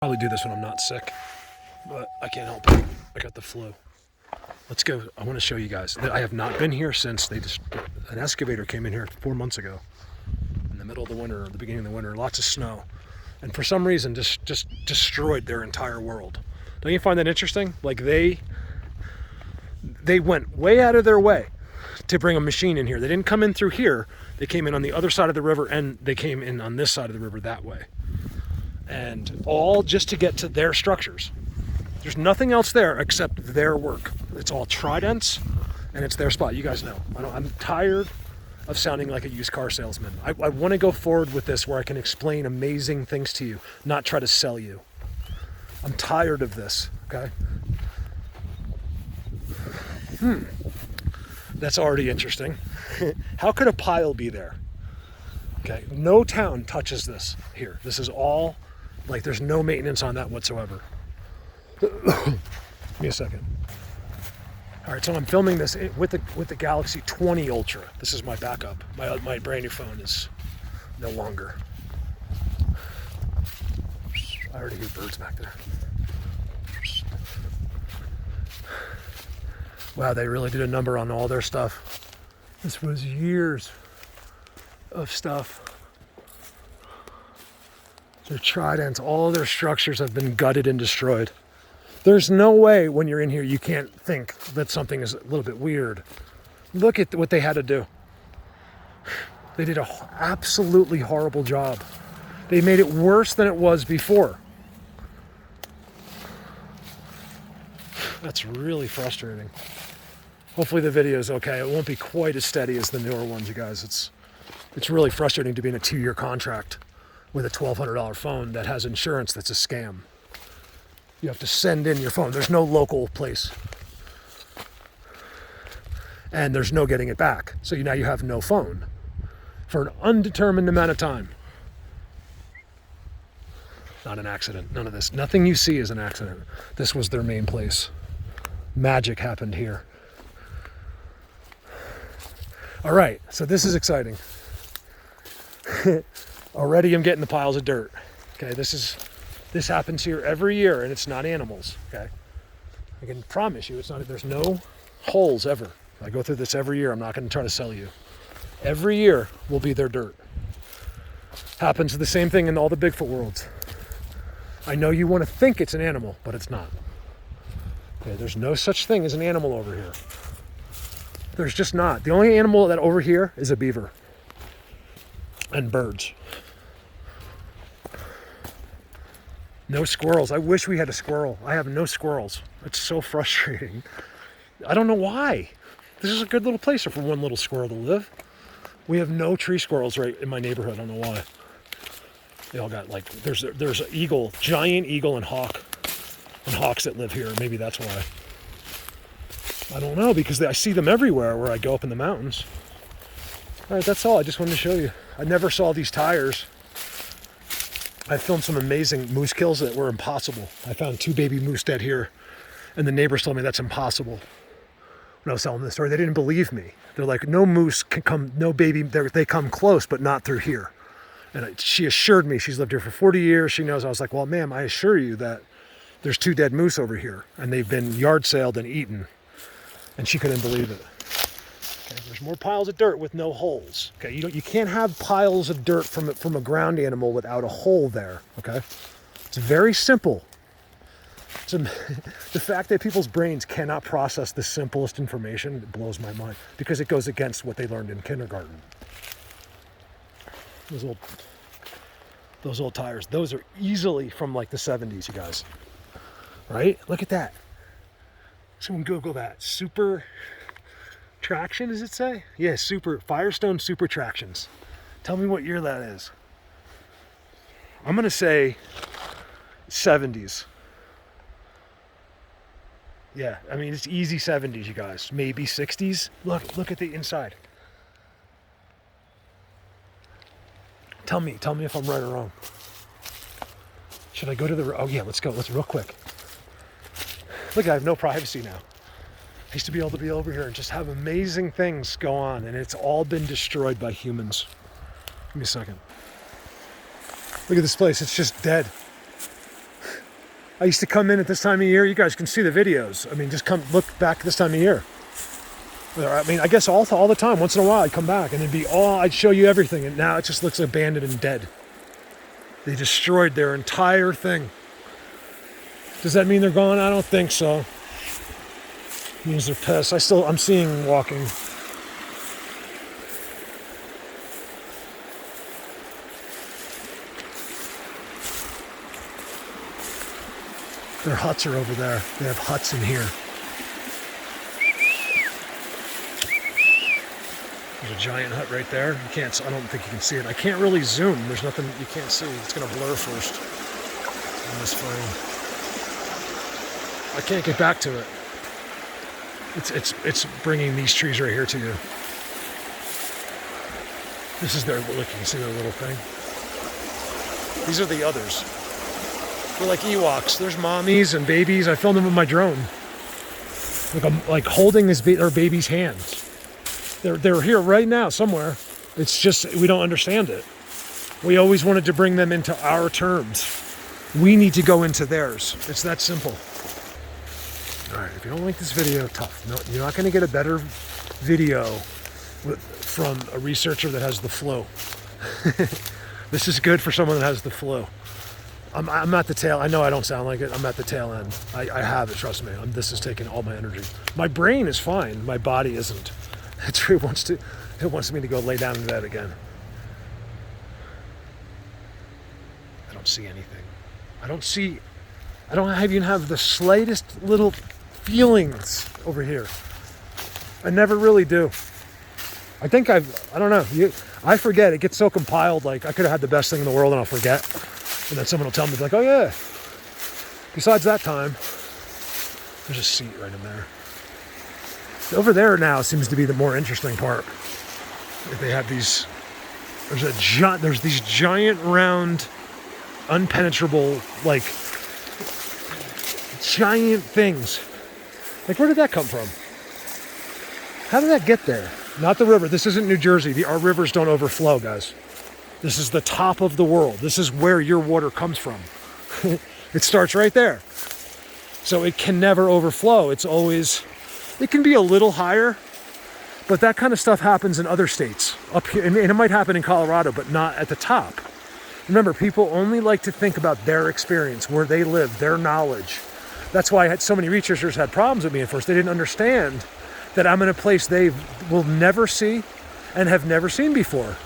Probably do this when I'm not sick, but I can't help it. I got the flu. Let's go. I want to show you guys. I have not been here since an excavator came in here 4 months ago, in the middle of the winter, or the beginning of the winter. Lots of snow, and for some reason, just destroyed their entire world. Don't you find that interesting? Like they went way out of their way to bring a machine in here. They didn't come in through here. They came in on the other side of the river, and they came in on this side of the river that way. And all just to get to their structures. There's nothing else there except their work. It's all Tridents, and it's their spot. You guys know. I'm tired of sounding like a used car salesman. I want to go forward with this where I can explain amazing things to you, not try to sell you. I'm tired of this, okay? That's already interesting. How could a pile be there? Okay, no town touches this here. This is all, like, there's no maintenance on that whatsoever. Give me a second. All right, so I'm filming this with the Galaxy 20 Ultra. This is my backup. My brand new phone is no longer. I already hear birds back there. Wow, they really did a number on all their stuff. This was years of stuff. Their Tridents, all their structures have been gutted and destroyed. There's no way when you're in here you can't think that something is a little bit weird. Look at what they had to do. They did an absolutely horrible job. They made it worse than it was before. That's really frustrating. Hopefully the video is okay. It won't be quite as steady as the newer ones, you guys. It's really frustrating to be in a 2-year contract with a $1,200 phone that has insurance that's a scam. You have to send in your phone. There's no local place. And there's no getting it back. So now you have no phone for an undetermined amount of time. Not an accident. None of this. Nothing you see is an accident. This was their main place. Magic happened here. All right, so this is exciting. Already I'm getting the piles of dirt. Okay, this happens here every year, and it's not animals. Okay, I can promise you, it's not. There's no holes ever. I go through this every year. I'm not going to try to sell you. Every year will be their dirt. Happens the same thing in all the Bigfoot worlds. I know you want to think it's an animal, but it's not. Okay, there's no such thing as an animal over here. There's just not. The only animal that over here is a beaver. And birds. No squirrels. I wish we had a squirrel. I have no squirrels. It's so frustrating. I don't know why. This is a good little place for one little squirrel to live. We have no tree squirrels right in my neighborhood. I don't know why. They all got, like, there's an eagle, giant eagle and hawks that live here. Maybe that's why. I don't know, because I see them everywhere where I go up in the mountains. All right, that's all. I just wanted to show you. I never saw these tires. I filmed some amazing moose kills that were impossible. I found 2 baby moose dead here, and the neighbors told me that's impossible. When I was telling this story, they didn't believe me. They're like, no moose can come, no baby, they come close, but not through here. And she assured me, she's lived here for 40 years. She knows. I was like, well, ma'am, I assure you that there's 2 dead moose over here, and they've been yard saled and eaten. And she couldn't believe it. Okay, there's more piles of dirt with no holes. Okay, you can't have piles of dirt from a ground animal without a hole there. Okay, it's very simple. The fact that people's brains cannot process the simplest information, it blows my mind, because it goes against what they learned in kindergarten. Those old tires, those are easily from like the 70s, you guys. Right? Look at that. Someone Google that. Super traction, does it say? Yeah, Firestone Super Tractions. Tell me what year that is. I'm going to say 70s. Yeah, I mean, it's easy 70s, you guys. Maybe 60s. Look at the inside. Tell me if I'm right or wrong. Should I go to oh yeah, let's go. Let's real quick. Look, I have no privacy now. I used to be able to be over here and just have amazing things go on, and it's all been destroyed by humans. Give me a second. Look at this place, it's just dead. I used to come in at this time of year. You guys can see the videos. I mean, just come look back this time of year. I mean, I guess all the time. Once in a while, I'd come back and it'd be I'd show you everything. And now it just looks abandoned and dead. They destroyed their entire thing. Does that mean they're gone? I don't think so. It means they're pissed. I'm seeing walking. Their huts are over there. They have huts in here. There's a giant hut right there. I don't think you can see it. I can't really zoom. There's nothing you can't see. It's gonna blur first on this phone. I can't get back to it. It's bringing these trees right here to you. This is their, look, you can see their little thing. These are the others. They're like Ewoks. There's mommies and babies. I filmed them with my drone. Like holding their baby's hands. They're here right now somewhere. It's just, we don't understand it. We always wanted to bring them into our terms. We need to go into theirs. It's that simple. All right, if you don't like this video, tough. No, you're not gonna get a better video from a researcher that has the flow. This is good for someone that has the flow. I'm at the tail. I know I don't sound like it. I'm at the tail end. I have it, trust me. This is taking all my energy. My brain is fine. My body isn't. It wants me to go lay down in bed again. I don't see anything. I don't even have the slightest little feelings over here. I never really do. I think I don't know. I forget. It gets so compiled. Like I could have had the best thing in the world and I'll forget. And then someone will tell me, like, oh yeah. Besides that time, there's a seat right in there. Over there now seems to be the more interesting part. They have these, there's these giant round, unpenetrable, like, giant things. Like, where did that come from? How did that get there? Not the river. This isn't New Jersey. Our rivers don't overflow, guys. This is the top of the world. This is where your water comes from. It starts right there. So it can never overflow. It's always, it can be a little higher, but that kind of stuff happens in other states up here. And it might happen in Colorado, but not at the top. Remember, people only like to think about their experience, where they live, their knowledge. That's why I had so many researchers had problems with me at first. They didn't understand that I'm in a place they will never see and have never seen before.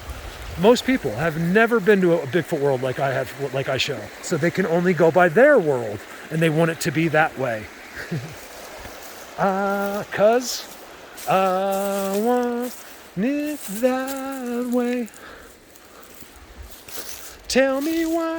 Most people have never been to a Bigfoot world like I have, like I show. So they can only go by their world, and they want it to be that way. 'Cause I want it that way. Tell me why.